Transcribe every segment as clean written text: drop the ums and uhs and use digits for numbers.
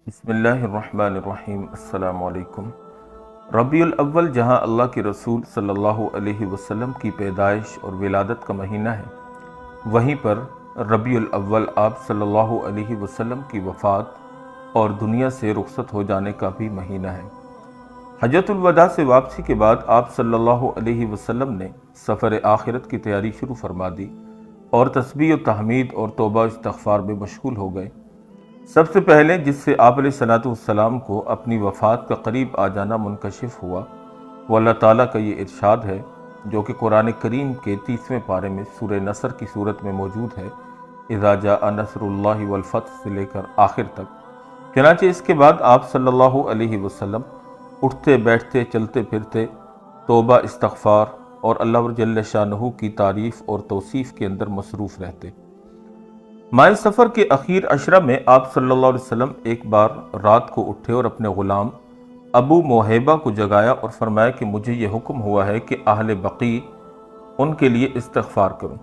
بسم اللہ الرحمن الرحیم۔ السلام علیکم۔ ربیع الاول جہاں اللہ کے رسول صلی اللہ علیہ وسلم کی پیدائش اور ولادت کا مہینہ ہے، وہیں پر ربیع الاول آپ صلی اللہ علیہ وسلم کی وفات اور دنیا سے رخصت ہو جانے کا بھی مہینہ ہے۔ حجۃ الوداع سے واپسی کے بعد آپ صلی اللہ علیہ وسلم نے سفر آخرت کی تیاری شروع فرما دی اور تسبیح و تحمید اور توبہ و استغفار میں مشغول ہو گئے۔ سب سے پہلے جس سے آپ علیہ السلام کو اپنی وفات کا قریب آ جانا منکشف ہوا، وہ اللہ تعالیٰ کا یہ ارشاد ہے جو کہ قرآن کریم کے 30ویں پارے میں سورہ نصر کی صورت میں موجود ہے، اذا جاء نصر اللہ والفتح سے لے کر آخر تک۔ چنانچہ اس کے بعد آپ صلی اللہ علیہ وسلم اٹھتے بیٹھتے چلتے پھرتے توبہ استغفار اور اللہ جل شانہ کی تعریف اور توصیف کے اندر مصروف رہتے۔ ماہ سفر کے اخیر عشرہ میں آپ صلی اللہ علیہ وسلم ایک بار رات کو اٹھے اور اپنے غلام ابو موہبہ کو جگایا اور فرمایا کہ مجھے یہ حکم ہوا ہے کہ اہل بقیع ان کے لیے استغفار کروں۔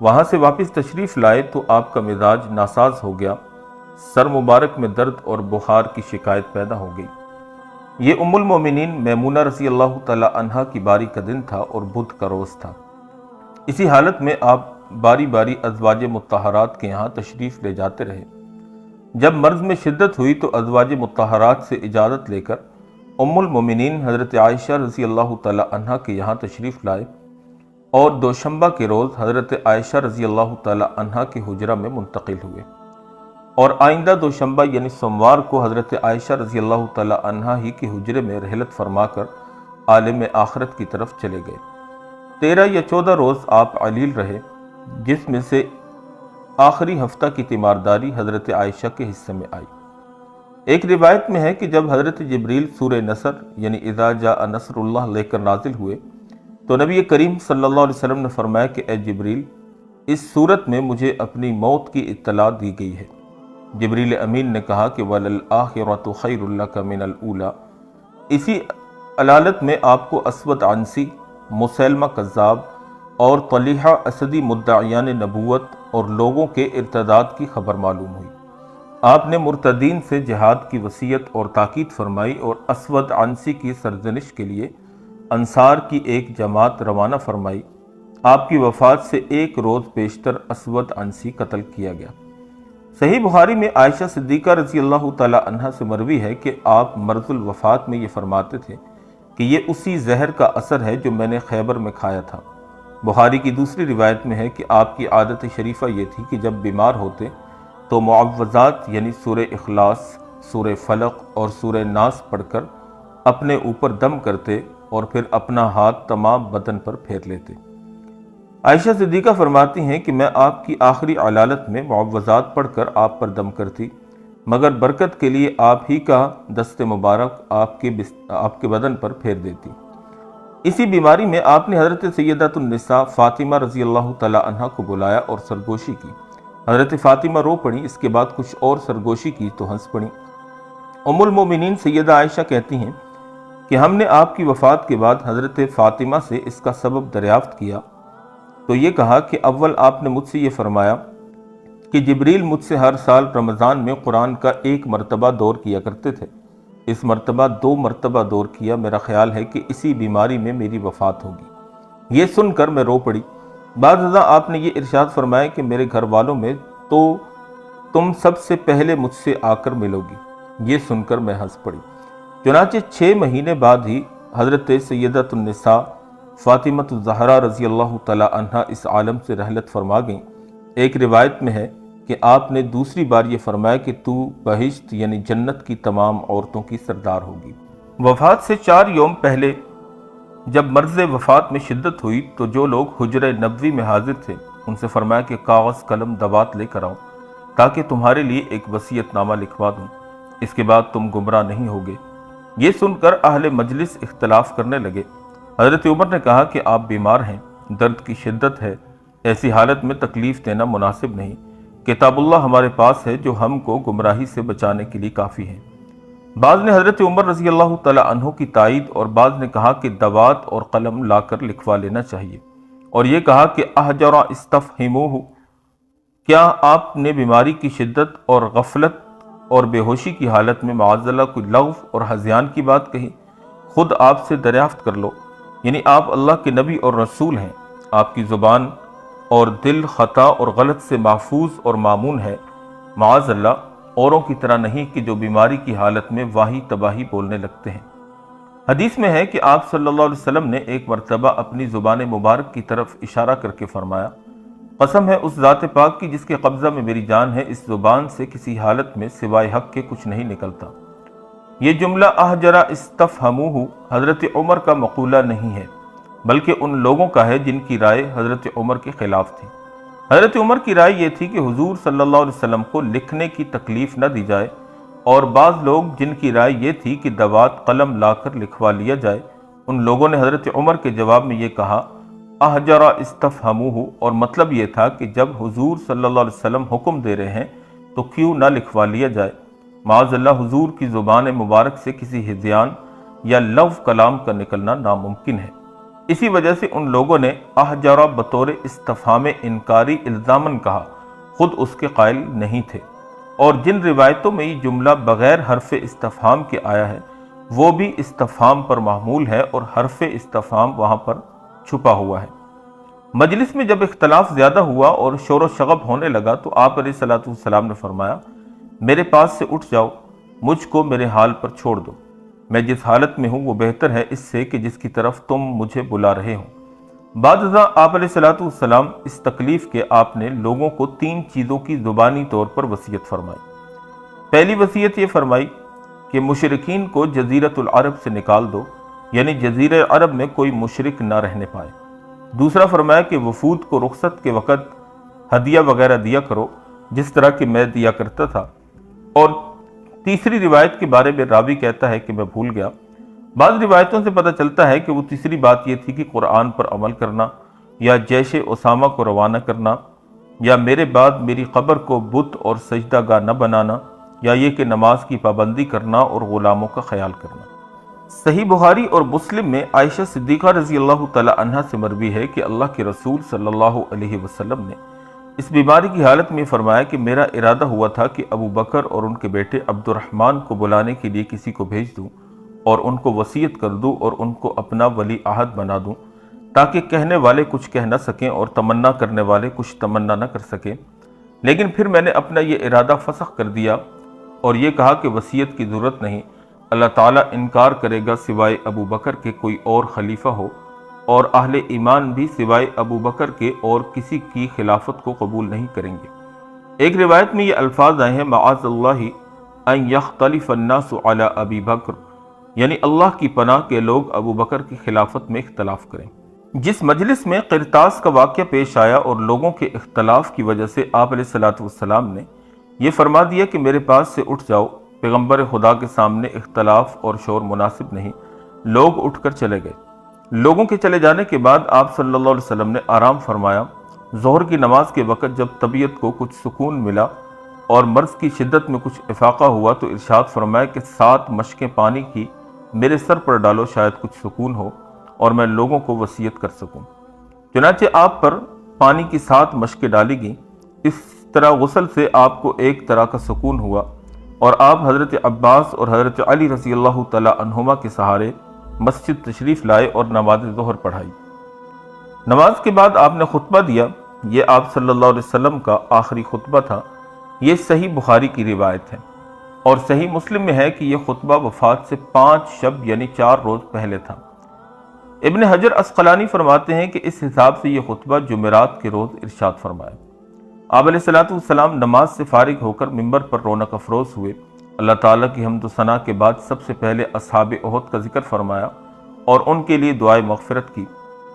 وہاں سے واپس تشریف لائے تو آپ کا مزاج ناساز ہو گیا، سر مبارک میں درد اور بخار کی شکایت پیدا ہو گئی۔ یہ ام المومنین میمونہ رضی اللہ تعالی عنہا کی باری کا دن تھا اور بدھ کا روز تھا۔ اسی حالت میں آپ باری باری ازواج مطہرات کے یہاں تشریف لے جاتے رہے۔ جب مرض میں شدت ہوئی تو ازواج مطہرات سے اجازت لے کر ام المومنین حضرت عائشہ رضی اللہ تعالی عنہا کے یہاں تشریف لائے اور دوشنبہ کے روز حضرت عائشہ رضی اللہ تعالی عنہا کے حجرہ میں منتقل ہوئے اور آئندہ دوشنبہ یعنی سوموار کو حضرت عائشہ رضی اللہ تعالی عنہا ہی کے حجرے میں رحلت فرما کر عالم آخرت کی طرف چلے گئے۔ 13 یا 14 روز آپ علیل رہے، جس میں سے آخری ہفتہ کی تیمارداری حضرت عائشہ کے حصے میں آئی۔ ایک روایت میں ہے کہ جب حضرت جبریل سورہ نصر یعنی اذا جاء نصر اللہ لے کر نازل ہوئے تو نبی کریم صلی اللہ علیہ وسلم نے فرمایا کہ اے جبریل، اس صورت میں مجھے اپنی موت کی اطلاع دی گئی ہے۔ جبریل امین نے کہا کہ وَلَلْآخِرَةُ خَيْرٌ لَكَ مِنَ الْأُولَى۔ اسی علالت میں آپ کو اسود عنسی، مسیلمہ کذاب اور طلیحہ اسدی مدعیان نبوت اور لوگوں کے ارتداد کی خبر معلوم ہوئی۔ آپ نے مرتدین سے جہاد کی وصیت اور تاکید فرمائی اور اسود عنسی کی سرزنش کے لیے انصار کی ایک جماعت روانہ فرمائی۔ آپ کی وفات سے ایک روز پیشتر اسود عنسی قتل کیا گیا۔ صحیح بخاری میں عائشہ صدیقہ رضی اللہ تعالی عنہا سے مروی ہے کہ آپ مرض الوفات میں یہ فرماتے تھے کہ یہ اسی زہر کا اثر ہے جو میں نے خیبر میں کھایا تھا۔ بخاری کی دوسری روایت میں ہے کہ آپ کی عادت شریفہ یہ تھی کہ جب بیمار ہوتے تو معوذات یعنی سورہ اخلاص، سورہ فلق اور سورہ ناس پڑھ کر اپنے اوپر دم کرتے اور پھر اپنا ہاتھ تمام بدن پر پھیر لیتے۔ عائشہ صدیقہ فرماتی ہیں کہ میں آپ کی آخری علالت میں معوذات پڑھ کر آپ پر دم کرتی، مگر برکت کے لیے آپ ہی کا دست مبارک آپ کے بدن پر پھیر دیتی۔ اسی بیماری میں آپ نے حضرت سیدۃ النساء فاطمہ رضی اللہ تعالی عنہا کو بلایا اور سرگوشی کی۔ حضرت فاطمہ رو پڑی، اس کے بعد کچھ اور سرگوشی کی تو ہنس پڑی۔ ام المومنین سیدہ عائشہ کہتی ہیں کہ ہم نے آپ کی وفات کے بعد حضرت فاطمہ سے اس کا سبب دریافت کیا تو یہ کہا کہ اول آپ نے مجھ سے یہ فرمایا کہ جبریل مجھ سے ہر سال رمضان میں قرآن کا 1 مرتبہ دور کیا کرتے تھے، اس مرتبہ 2 مرتبہ دور کیا، میرا خیال ہے کہ اسی بیماری میں میری وفات ہوگی۔ یہ سن کر میں رو پڑی۔ بعد ازاں آپ نے یہ ارشاد فرمایا کہ میرے گھر والوں میں تو تم سب سے پہلے مجھ سے آ کر ملو گی۔ یہ سن کر میں ہنس پڑی۔ چنانچہ 6 مہینے بعد ہی حضرت سیدۃ النساء فاطمہ الزہرا رضی اللہ تعالی عنہا اس عالم سے رحلت فرما گئیں۔ ایک روایت میں ہے کہ آپ نے دوسری بار یہ فرمایا کہ تو بہشت یعنی جنت کی تمام عورتوں کی سردار ہوگی۔ وفات سے 4 یوم پہلے جب مرض وفات میں شدت ہوئی تو جو لوگ حجرہ نبوی میں حاضر تھے ان سے فرمایا کہ کاغذ قلم دوات لے کر آؤ تاکہ تمہارے لیے ایک وصیت نامہ لکھوا دوں، اس کے بعد تم گمراہ نہیں ہوگے۔ یہ سن کر اہل مجلس اختلاف کرنے لگے۔ حضرت عمر نے کہا کہ آپ بیمار ہیں، درد کی شدت ہے، ایسی حالت میں تکلیف دینا مناسب نہیں، کتاب اللہ ہمارے پاس ہے جو ہم کو گمراہی سے بچانے کے لیے کافی ہے۔ بعض نے حضرت عمر رضی اللہ تعالی عنہ کی تائید اور بعض نے کہا کہ دوات اور قلم لا کر لکھوا لینا چاہیے، اور یہ کہا کہ احجر استفہموہ، کیا آپ نے بیماری کی شدت اور غفلت اور بے ہوشی کی حالت میں معاذ اللہ کوئی لغو اور ہذیان کی بات کہی، خود آپ سے دریافت کر لو، یعنی آپ اللہ کے نبی اور رسول ہیں، آپ کی زبان اور دل خطا اور غلط سے محفوظ اور مامون ہے، معاذ اللہ اوروں کی طرح نہیں کہ جو بیماری کی حالت میں واہی تباہی بولنے لگتے ہیں۔ حدیث میں ہے کہ آپ صلی اللہ علیہ وسلم نے ایک مرتبہ اپنی زبان مبارک کی طرف اشارہ کر کے فرمایا، قسم ہے اس ذات پاک کی جس کے قبضہ میں میری جان ہے، اس زبان سے کسی حالت میں سوائے حق کے کچھ نہیں نکلتا۔ یہ جملہ احجر استفہموہ حضرت عمر کا مقولہ نہیں ہے، بلکہ ان لوگوں کا ہے جن کی رائے حضرت عمر کے خلاف تھی۔ حضرت عمر کی رائے یہ تھی کہ حضور صلی اللہ علیہ وسلم کو لکھنے کی تکلیف نہ دی جائے، اور بعض لوگ جن کی رائے یہ تھی کہ دوات قلم لا کر لکھوا لیا جائے، ان لوگوں نے حضرت عمر کے جواب میں یہ کہا احجر استفہموہ، اور مطلب یہ تھا کہ جب حضور صلی اللہ علیہ وسلم حکم دے رہے ہیں تو کیوں نہ لکھوا لیا جائے۔ معاذ اللہ حضور کی زبان مبارک سے کسی ہذیان یا لغو کلام کا نکلنا ناممکن ہے۔ اسی وجہ سے ان لوگوں نے احجر بطور استفہام انکاری الزاماً کہا، خود اس کے قائل نہیں تھے، اور جن روایتوں میں یہ جملہ بغیر حرف استفہام کے آیا ہے وہ بھی استفہام پر محمول ہے اور حرف استفہام وہاں پر چھپا ہوا ہے۔ مجلس میں جب اختلاف زیادہ ہوا اور شور و شغب ہونے لگا تو آپ علیہ الصلوۃ والسلام نے فرمایا، میرے پاس سے اٹھ جاؤ، مجھ کو میرے حال پر چھوڑ دو، میں جس حالت میں ہوں وہ بہتر ہے اس سے کہ جس کی طرف تم مجھے بلا رہے ہو۔ بعد ازاں آپ علیہ الصلوۃ والسلام اس تکلیف کے آپ نے لوگوں کو 3 چیزوں کی زبانی طور پر وصیت فرمائی۔ پہلی وصیت یہ فرمائی کہ مشرکین کو جزیرۃ العرب سے نکال دو، یعنی جزیرہ عرب میں کوئی مشرک نہ رہنے پائے۔ دوسرا فرمایا کہ وفود کو رخصت کے وقت ہدیہ وغیرہ دیا کرو جس طرح کہ میں دیا کرتا تھا، اور تیسری روایت کے بارے میں راوی کہتا ہے کہ میں بھول گیا۔ بعض روایتوں سے پتہ چلتا ہے کہ وہ تیسری بات یہ تھی کہ قرآن پر عمل کرنا، یا جیش اسامہ کو روانہ کرنا، یا میرے بعد میری قبر کو بت اور سجدہ گاہ نہ بنانا، یا یہ کہ نماز کی پابندی کرنا اور غلاموں کا خیال کرنا۔ صحیح بخاری اور مسلم میں عائشہ صدیقہ رضی اللہ تعالی عنہا سے مروی ہے کہ اللہ کے رسول صلی اللہ علیہ وسلم نے اس بیماری کی حالت میں فرمایا کہ میرا ارادہ ہوا تھا کہ ابو بکر اور ان کے بیٹے عبد الرحمن کو بلانے کے لیے کسی کو بھیج دوں اور ان کو وصیت کر دوں اور ان کو اپنا ولی عہد بنا دوں، تاکہ کہنے والے کچھ کہہ نہ سکیں اور تمنا کرنے والے کچھ تمنا نہ کر سکیں۔ لیکن پھر میں نے اپنا یہ ارادہ فسخ کر دیا اور یہ کہا کہ وصیت کی ضرورت نہیں، اللہ تعالیٰ انکار کرے گا سوائے ابو بکر کے کوئی اور خلیفہ ہو، اور اہل ایمان بھی سوائے ابو بکر کے اور کسی کی خلافت کو قبول نہیں کریں گے۔ ایک روایت میں یہ الفاظ آئے ہیں معاذ اللہ ان یختلف الناس علی ابی بکر، یعنی اللہ کی پناہ کے لوگ ابو بکر کی خلافت میں اختلاف کریں۔ جس مجلس میں قرطاس کا واقعہ پیش آیا اور لوگوں کے اختلاف کی وجہ سے آپ علیہ الصلوۃ والسلام نے یہ فرما دیا کہ میرے پاس سے اٹھ جاؤ، پیغمبر خدا کے سامنے اختلاف اور شور مناسب نہیں، لوگ اٹھ کر چلے گئے۔ لوگوں کے چلے جانے کے بعد آپ صلی اللہ علیہ وسلم نے آرام فرمایا۔ ظہر کی نماز کے وقت جب طبیعت کو کچھ سکون ملا اور مرض کی شدت میں کچھ افاقہ ہوا تو ارشاد فرمایا کہ 7 مشکیں پانی کی میرے سر پر ڈالو، شاید کچھ سکون ہو اور میں لوگوں کو وصیت کر سکوں۔ چنانچہ آپ پر پانی کی 7 مشکیں ڈالی گئیں۔ اس طرح غسل سے آپ کو ایک طرح کا سکون ہوا اور آپ حضرت عباس اور حضرت علی رضی اللہ تعالی عنہما کے سہارے مسجد تشریف لائے اور نماز ظہر پڑھائی۔ نماز کے بعد آپ نے خطبہ دیا، یہ آپ صلی اللہ علیہ وسلم کا آخری خطبہ تھا۔ یہ صحیح بخاری کی روایت ہے، اور صحیح مسلم میں ہے کہ یہ خطبہ وفات سے 5 شب یعنی 4 روز پہلے تھا۔ ابن حجر عسقلانی فرماتے ہیں کہ اس حساب سے یہ خطبہ جمعرات کے روز ارشاد فرمایا۔ آپ علیہ الصلوۃ والسلام نماز سے فارغ ہو کر ممبر پر رونق افروز ہوئے، اللہ تعالیٰ کی حمد و ثنا کے بعد سب سے پہلے اصحاب احد کا ذکر فرمایا اور ان کے لیے دعائے مغفرت کی،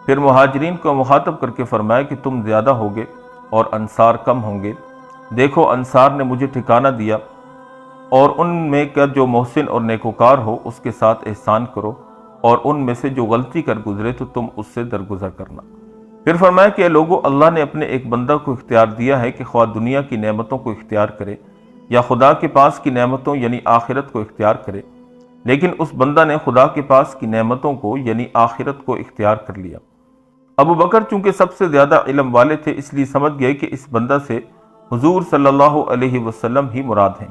پھر مہاجرین کو مخاطب کر کے فرمایا کہ تم زیادہ ہوگے اور انصار کم ہوں گے، دیکھو انصار نے مجھے ٹھکانہ دیا، اور ان میں کا جو محسن اور نیکوکار ہو اس کے ساتھ احسان کرو، اور ان میں سے جو غلطی کر گزرے تو تم اس سے درگزر کرنا۔ پھر فرمایا کہ اے لوگو، اللہ نے اپنے ایک بندہ کو اختیار دیا ہے کہ خواہ دنیا کی نعمتوں کو اختیار کرے یا خدا کے پاس کی نعمتوں یعنی آخرت کو اختیار کرے، لیکن اس بندہ نے خدا کے پاس کی نعمتوں کو یعنی آخرت کو اختیار کر لیا۔ ابو بکر چونکہ سب سے زیادہ علم والے تھے اس لیے سمجھ گئے کہ اس بندہ سے حضور صلی اللہ علیہ وسلم ہی مراد ہیں۔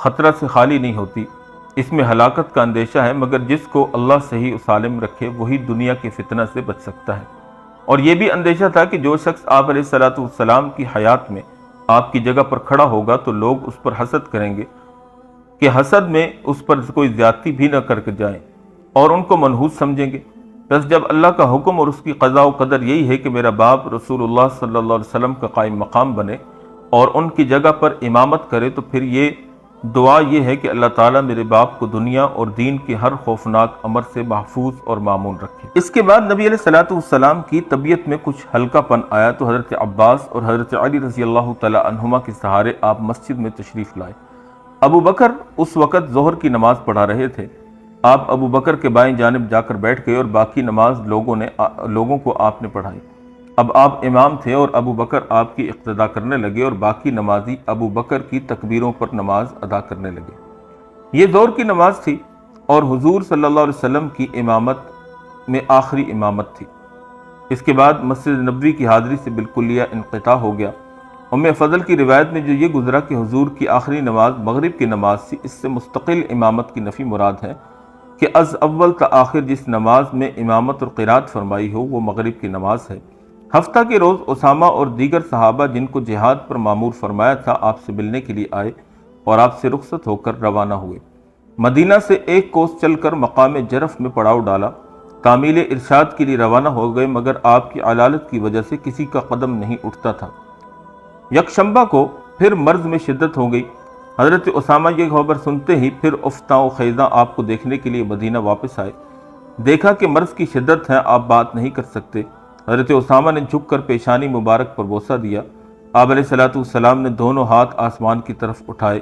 خطرہ سے خالی نہیں ہوتی، اس میں ہلاکت کا اندیشہ ہے، مگر جس کو اللہ صحیح و سالم رکھے وہی دنیا کے فتنہ سے بچ سکتا ہے۔ اور یہ بھی اندیشہ تھا کہ جو شخص آپ علیہ السلام کی حیات میں آپ کی جگہ پر کھڑا ہوگا تو لوگ اس پر حسد کریں گے کہ حسد میں اس پر کوئی زیادتی بھی نہ کر کے جائیں اور ان کو منحوس سمجھیں گے۔ بس جب اللہ کا حکم اور اس کی قضاء و قدر یہی ہے کہ میرا باپ رسول اللہ صلی اللہ علیہ وسلم کا قائم مقام بنے اور ان کی جگہ پر امامت کرے، تو پھر یہ دعا یہ ہے کہ اللہ تعالیٰ میرے باپ کو دنیا اور دین کے ہر خوفناک امر سے محفوظ اور مامون رکھے۔ اس کے بعد نبی علیہ السلام کی طبیعت میں کچھ ہلکا پن آیا تو حضرت عباس اور حضرت علی رضی اللہ تعالی عنہما کے سہارے آپ مسجد میں تشریف لائے۔ ابو بکر اس وقت ظہر کی نماز پڑھا رہے تھے۔ آپ ابو بکر کے بائیں جانب جا کر بیٹھ گئے اور باقی نماز لوگوں کو آپ نے پڑھائی۔ اب آپ امام تھے اور ابو بکر آپ کی اقتداء کرنے لگے اور باقی نمازی ابو بکر کی تکبیروں پر نماز ادا کرنے لگے۔ یہ ظہر کی نماز تھی اور حضور صلی اللہ علیہ وسلم کی امامت میں آخری امامت تھی۔ اس کے بعد مسجد نبوی کی حاضری سے بالکلیہ انقطاع ہو گیا۔ ام فضل کی روایت میں جو یہ گزرا کہ حضور کی آخری نماز مغرب کی نماز تھی، اس سے مستقل امامت کی نفی مراد ہے کہ از اول تا آخر جس نماز میں امامت اور قرات فرمائی ہو وہ مغرب کی نماز ہے۔ ہفتہ کے روز اسامہ اور دیگر صحابہ جن کو جہاد پر مامور فرمایا تھا آپ سے ملنے کے لیے آئے اور آپ سے رخصت ہو کر روانہ ہوئے۔ مدینہ سے 1 کوس چل کر مقام جرف میں پڑاؤ ڈالا، تعمیل ارشاد کے لیے روانہ ہو گئے، مگر آپ کی علالت کی وجہ سے کسی کا قدم نہیں اٹھتا تھا۔ یکشنبہ کو پھر مرض میں شدت ہو گئی۔ حضرت اسامہ یہ خبر سنتے ہی پھر افتاں و خیزاں آپ کو دیکھنے کے لیے مدینہ واپس آئے۔ دیکھا کہ مرض کی شدت ہے، آپ بات نہیں کر سکتے۔ حضرت اسامہ نے جھک کر پیشانی مبارک پر بوسہ دیا۔ آپ علیہ السلام نے دونوں ہاتھ آسمان کی طرف اٹھائے،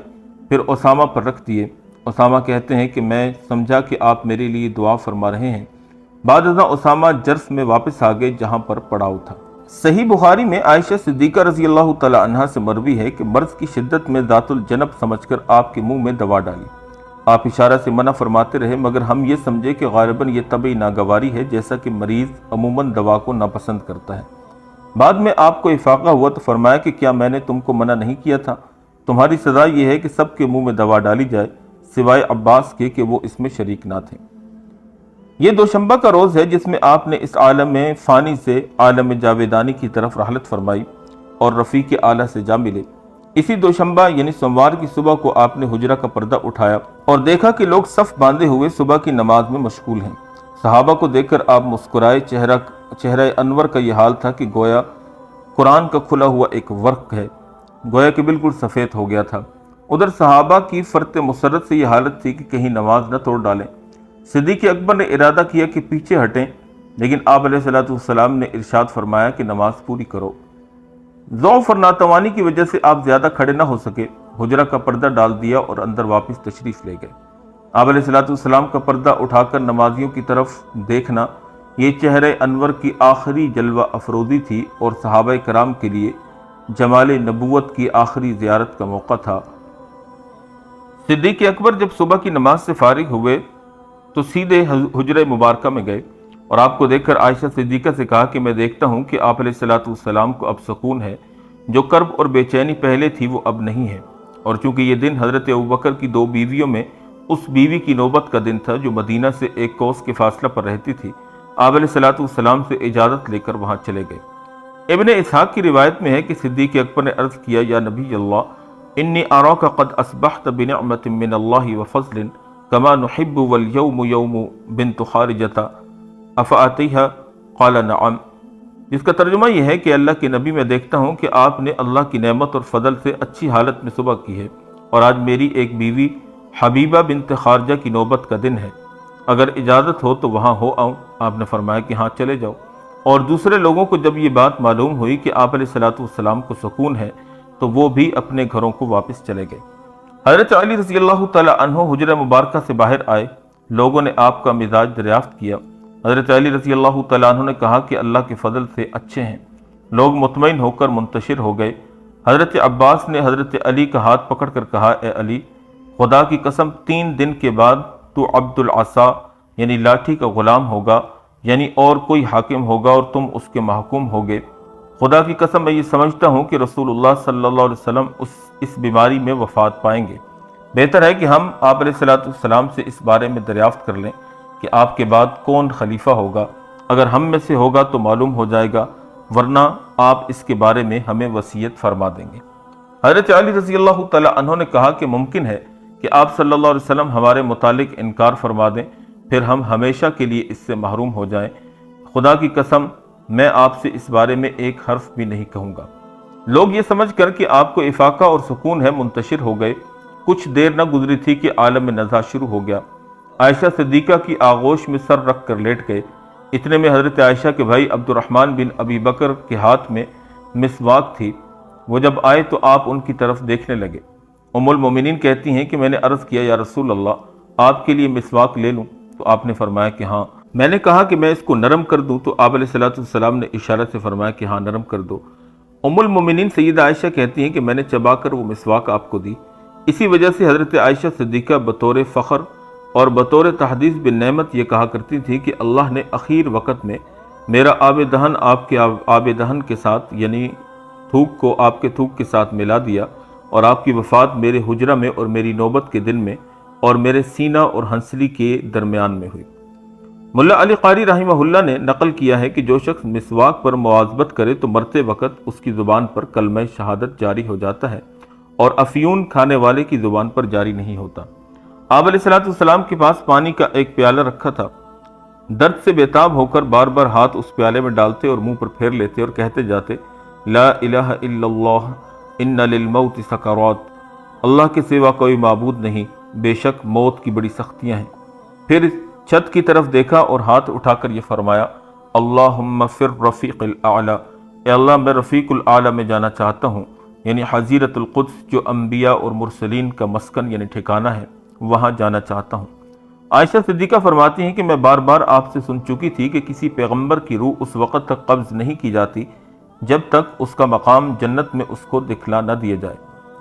پھر اسامہ پر رکھ دیے۔ اسامہ کہتے ہیں کہ میں سمجھا کہ آپ میرے لیے دعا فرما رہے ہیں۔ بعد ازاں اسامہ جرف میں واپس آ گئے جہاں پر پڑاؤ تھا۔ صحیح بخاری میں عائشہ صدیقہ رضی اللہ تعالی عنہا سے مروی ہے کہ مرض کی شدت میں ذات الجنب سمجھ کر آپ کے منہ میں دوا ڈالی۔ آپ اشارہ سے منع فرماتے رہے، مگر ہم یہ سمجھے کہ غالباً یہ طبعی ناگواری ہے، جیسا کہ مریض عموماً دوا کو ناپسند کرتا ہے۔ بعد میں آپ کو افاقہ ہوا تو فرمایا کہ کیا میں نے تم کو منع نہیں کیا تھا؟ تمہاری سزا یہ ہے کہ سب کے منہ میں دوا ڈالی جائے سوائے عباس کے کہ وہ اس میں شریک نہ تھے۔ یہ دوشنبہ کا روز ہے جس میں آپ نے اس عالم فانی سے عالم جاویدانی کی طرف رحلت فرمائی اور رفیق اعلیٰ سے جا ملے۔ اسی دوشنبہ یعنی سوموار کی صبح کو آپ نے حجرہ کا پردہ اٹھایا اور دیکھا کہ لوگ صف باندھے ہوئے صبح کی نماز میں مشغول ہیں۔ صحابہ کو دیکھ کر آپ مسکرائے۔ چہرہ انور کا یہ حال تھا کہ گویا قرآن کا کھلا ہوا ایک ورق ہے، گویا کہ بالکل سفید ہو گیا تھا۔ ادھر صحابہ کی فرط مسرت سے یہ حالت تھی کہ کہیں نماز نہ توڑ ڈالیں۔ صدیق اکبر نے ارادہ کیا کہ پیچھے ہٹیں، لیکن آپ علیہ السلام نے ارشاد فرمایا کہ نماز پوری کرو۔ ضعف اور ناتوانی کی وجہ سے آپ زیادہ کھڑے نہ ہو سکے، حجرہ کا پردہ ڈال دیا اور اندر واپس تشریف لے گئے۔ آپ علیہ السلام کا پردہ اٹھا کر نمازیوں کی طرف دیکھنا یہ چہرہ انور کی آخری جلوہ افروزی تھی اور صحابہ کرام کے لیے جمال نبوت کی آخری زیارت کا موقع تھا۔ صدیق اکبر جب صبح کی نماز سے فارغ ہوئے تو سیدھے حجرہ مبارکہ میں گئے اور آپ کو دیکھ کر عائشہ صدیقہ سے کہا کہ میں دیکھتا ہوں کہ آپ علیہ السلام کو اب سکون ہے، جو کرب اور بے چینی پہلے تھی وہ اب نہیں ہے۔ اور چونکہ یہ دن حضرت ابوبکر کی 2 بیویوں میں اس بیوی کی نوبت کا دن تھا جو مدینہ سے 1 کوس کے فاصلہ پر رہتی تھی، آپ علیہ السلام سے اجازت لے کر وہاں چلے گئے۔ ابن اسحاق کی روایت میں ہے کہ صدیق اکبر نے عرض کیا، یا نبی اللہ، انی اراک قد اصبحت بنعمت من اللہ وفضل کما نحب والیوم یوم بنت خارجۃ افاتیہا قال نعم، جس کا ترجمہ یہ ہے کہ اللہ کے نبی، میں دیکھتا ہوں کہ آپ نے اللہ کی نعمت اور فضل سے اچھی حالت میں صبح کی ہے، اور آج میری ایک بیوی حبیبہ بنت خارجہ کی نوبت کا دن ہے، اگر اجازت ہو تو وہاں ہو آؤں۔ آپ نے فرمایا کہ ہاں چلے جاؤ۔ اور دوسرے لوگوں کو جب یہ بات معلوم ہوئی کہ آپ علیہ السلام کو سکون ہے تو وہ بھی اپنے گھروں کو واپس چلے گئے۔ حضرت علی رضی اللہ تعالی عنہ حجرہ مبارکہ سے باہر آئے، لوگوں نے آپ کا مزاج دریافت کیا۔ حضرت علی رضی اللہ تعالیٰ عنہ نے کہا کہ اللہ کے فضل سے اچھے ہیں۔ لوگ مطمئن ہو کر منتشر ہو گئے۔ حضرت عباس نے حضرت علی کا ہاتھ پکڑ کر کہا، اے علی، خدا کی قسم 3 دن کے بعد تو عبد العصا یعنی لاٹھی کا غلام ہوگا، یعنی اور کوئی حاکم ہوگا اور تم اس کے محکوم ہوگے۔ خدا کی قسم میں یہ سمجھتا ہوں کہ رسول اللہ صلی اللہ علیہ وسلم اس بیماری میں وفات پائیں گے۔ بہتر ہے کہ ہم آپ علیہ السلام سے اس بارے میں دریافت کر لیں کہ آپ کے بعد کون خلیفہ ہوگا۔ اگر ہم میں سے ہوگا تو معلوم ہو جائے گا، ورنہ آپ اس کے بارے میں ہمیں وصیت فرما دیں گے۔ حضرت علی رضی اللہ تعالی عنہ نے کہا کہ ممکن ہے کہ آپ صلی اللہ علیہ وسلم ہمارے متعلق انکار فرما دیں، پھر ہم ہمیشہ کے لیے اس سے محروم ہو جائیں۔ خدا کی قسم میں آپ سے اس بارے میں ایک حرف بھی نہیں کہوں گا۔ لوگ یہ سمجھ کر کہ آپ کو افاقہ اور سکون ہے منتشر ہو گئے۔ کچھ دیر نہ گزری تھی کہ عالم نزا شروع ہو گیا۔ عائشہ صدیقہ کی آغوش میں سر رکھ کر لیٹ گئے۔ اتنے میں حضرت عائشہ کے بھائی عبد الرحمن بن ابی بکر کے ہاتھ میں مسواک تھی۔ وہ جب آئے تو آپ ان کی طرف دیکھنے لگے۔ ام المومنین کہتی ہیں کہ میں نے عرض کیا، یا رسول اللہ، آپ کے لیے مسواک لے لوں؟ تو آپ نے فرمایا کہ ہاں۔ میں نے کہا کہ میں اس کو نرم کر دوں؟ تو آپ علیہ السلام نے اشارہ سے فرمایا کہ ہاں نرم کر دو۔ ام المومنین سیدہ عائشہ کہتی ہیں کہ میں نے چبا کر وہ مسواک آپ کو دی۔ اسی وجہ سے حضرت عائشہ صدیقہ بطور فخر اور بطور تحدیث بالنعمت یہ کہا کرتی تھی کہ اللہ نے اخیر وقت میں میرا آب دہن آپ کے آب دہن کے ساتھ، یعنی تھوک کو آپ کے تھوک کے ساتھ ملا دیا، اور آپ کی وفات میرے حجرہ میں اور میری نوبت کے دن میں اور میرے سینہ اور ہنسلی کے درمیان میں ہوئی۔ ملا علی قاری رحمہ اللہ نے نقل کیا ہے کہ جو شخص مسواک پر مواظبت کرے تو مرتے وقت اس کی زبان پر کلمہ شہادت جاری ہو جاتا ہے، اور افیون کھانے والے کی زبان پر جاری نہیں ہوتا۔ آپ علیہ السلام کے پاس پانی کا ایک پیالہ رکھا تھا۔ درد سے بےتاب ہو کر بار بار ہاتھ اس پیالے میں ڈالتے اور منہ پر پھیر لیتے اور کہتے جاتے، لا الہ الا اللہ ان للموت سکرات، اللہ کے سوا کوئی معبود نہیں، بے شک موت کی بڑی سختیاں ہیں۔ پھر چھت کی طرف دیکھا اور ہاتھ اٹھا کر یہ فرمایا، اللہم فر رفیق الاعلی، اے اللہ میں رفیق الاعلی میں جانا چاہتا ہوں، یعنی حضیرت القدس جو انبیاء اور مرسلین کا مسکن یعنی ٹھکانہ ہے، وہاں جانا چاہتا ہوں۔ عائشہ صدیقہ فرماتی ہیں کہ میں بار بار آپ سے سن چکی تھی کہ کسی پیغمبر کی روح اس وقت تک قبض نہیں کی جاتی جب تک اس کا مقام جنت میں اس کو دکھلا نہ دیا جائے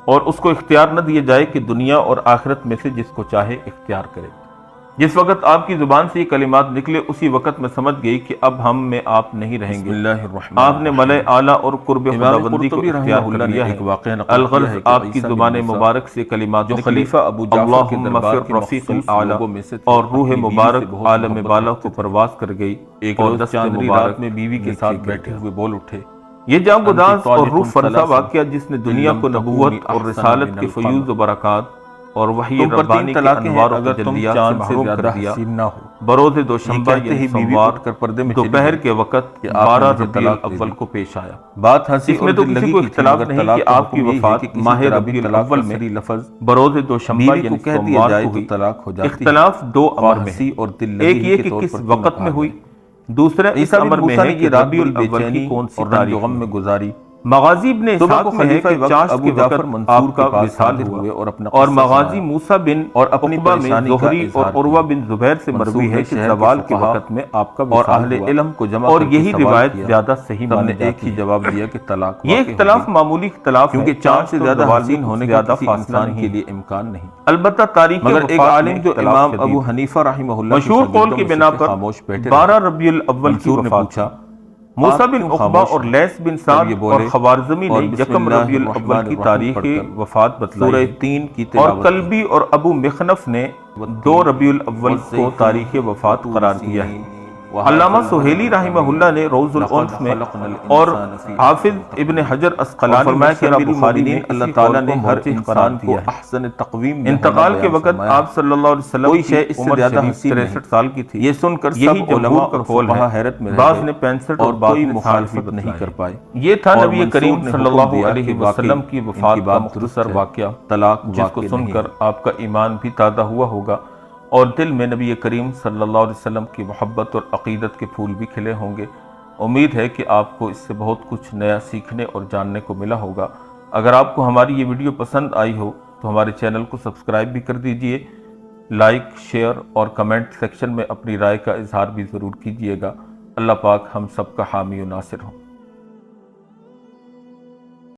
اور اس کو اختیار نہ دیا جائے کہ دنیا اور آخرت میں سے جس کو چاہے اختیار کرے۔ جس وقت آپ کی زبان سے یہ کلمات نکلے اسی وقت میں سمجھ گئی کہ اب ہم میں آپ نہیں رہیں گے۔ آپ نے ملأ اعلیٰ اور قرب خداوندی کو اختیار کر لیا ہے۔ الغرض آپ کی زبان مبارک سے کلمات نکلی، خلیفہ ابو جعفر کے دربار کے رفیق الاعلیٰ اور روح مبارک عالم بالا کو پرواز کر گئی۔ ایک روز چاندنی رات میں بیوی کے ساتھ بیٹھے ہوئے بول اٹھے، یہ جاں گداز اور روح فرسا واقعہ جس نے دنیا کو نبوت اور رسالت کے فیوز و برکات اور وحی ربانی کے انوار و تجلیات سے محروم کر دیا۔ بروز دوشنبہ یعنی سوموار دوپہر کے وقت 12 ربیع الاول کو پیش آیا۔ بات ہنسی اس میں تو کسی کو اختلاف نہیں کہ آپ کی وفات ماہ ربیع الاول میں بروز دوشنبہ یعنی سوموار کو ہوئی۔ اختلاف دو امر میں ہے، ایک یہ کہ کس وقت میں ہوئی، دوسرا اس امر میں ہے کہ ربیع الاول کی کون سی تاریخ میں گزاری۔ مغازی ابن اسحاق میں ہے کہ چاش کے وقت آپ کا وصال ہوا اور مغازی موسیٰ بن اور عقبہ میں زہری اور عروہ بن زبیر سے مروی ہے کہ زوال کے وقت میں آپ کا اور اہل علم کو جمع اور یہی روایت زیادہ صحیح مانی جاتی ہے۔ ایک ہی جواب دیا کہ طلاق یہ اختلاف معمولی اختلاف ہے، کیونکہ چاند سے زیادہ حسین ہونے کا کسی انسان کے لیے امکان نہیں۔ البتہ تاریخ مگر ایک عالم جو امام ابو حنیفہ رحمہ اللہ مشہور قول کے بنا پر 12 ربیع الاول کی وفات تھا۔ موسیٰ بن عقبہ اور لیث بن سعد اور خوارزمی نے یکم ربیع الاول کی تاریخ وفات بتلائی سورہ 3 کی تلاوت، اور کلبی اور ابو مخنف نے 2 ربیع الاول کو تاریخ وفات قرار دیا ہے۔ علامہ سہیلی رحمہ اللہ نے روض الانف میں اور حافظ ابن حجر اسقلانی فرمایا کہ امیر المؤمنین اللہ تعالیٰ نے ہر انسان کو احسن تقویم میں انتقال کے وقت آپ صلی اللہ علیہ وسلم کوئی شے اس سے زیادہ حسین 63 سال کی تھی۔ یہ سن کر یہی جمہور کا قول ہے، حیرت میں بعض نے 65 اور کوئی مخالفت نہیں کر پائے۔ یہ تھا نبی کریم صلی اللہ علیہ وسلم کی وفات کا مختصر واقعہ، طلاق جس کو سن کر آپ کا ایمان بھی تازہ ہوا ہوگا اور دل میں نبی کریم صلی اللہ علیہ وسلم کی محبت اور عقیدت کے پھول بھی کھلے ہوں گے۔ امید ہے کہ آپ کو اس سے بہت کچھ نیا سیکھنے اور جاننے کو ملا ہوگا۔ اگر آپ کو ہماری یہ ویڈیو پسند آئی ہو تو ہمارے چینل کو سبسکرائب بھی کر دیجئے، لائک، شیئر اور کمنٹ سیکشن میں اپنی رائے کا اظہار بھی ضرور کیجئے گا۔ اللہ پاک ہم سب کا حامی و ناصر ہوں۔